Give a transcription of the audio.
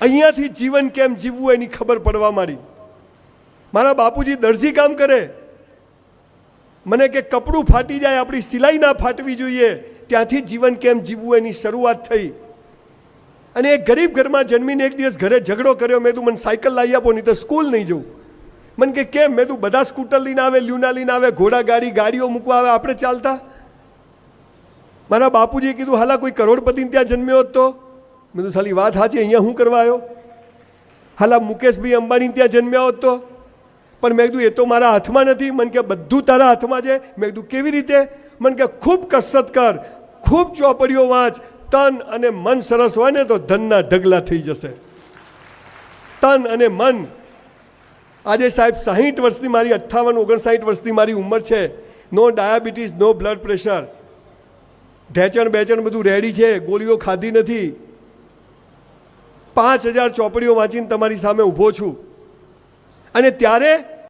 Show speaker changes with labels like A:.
A: અહીંયાથી જીવન કેમ જીવવું એની ખબર પડવા માંડી. મારા બાપુજી દરજી કામ કરે, મને કે કપડું ફાટી જાય આપણી સિલાઈ ના ફાટવી જોઈએ, ત્યાંથી જીવન કેમ જીવવું એની શરૂઆત થઈ. અને એક ગરીબ ઘરમાં જન્મીને એક દિવસ ઘરે ઝઘડો કર્યો. મેં તું મને સાયકલ લાવી આપો, નહીં તો સ્કૂલ નહીં જવું. મને કે કેમ? મેં તું બધા સ્કૂટર લઈને આવે, લ્યુના લઈને આવે, ઘોડા ગાડીઓ મૂકવા આવે, આપણે ચાલતા. મારા બાપુજીએ કીધું હાલા કોઈ કરોડપતિને ત્યાં જન્મ્યો હોત તો. મેં તો સાલી વાત સાચી, અહીંયા શું કરવા આવ્યો? હાલા મુકેશભાઈ અંબાણી ત્યાં જન્મ્યા હોત તો. પણ મેં કીધું એ તો મારા હાથમાં નથી. મને કે બધું તારા હાથમાં છે. મેં કીધું કેવી રીતે? મને કે ખૂબ કસરત કર, ખૂબ ચોપડીઓ વાંચ, તન અને મન સરસ હોય ને તો ધનના ઢગલા થઈ જશે. તન અને મન. આજે સાહેબ 60 વર્ષની મારી 58-59 વર્ષની મારી ઉંમર છે. નો ડાયાબિટીસ, નો બ્લડ પ્રેશર, ઢેચણ બેચણ બધું રેડી છે, ગોળીઓ ખાધી નથી. 5000 ચોપડીઓ વાંચીને તમારી સામે ઊભો છું. અને ત્યારે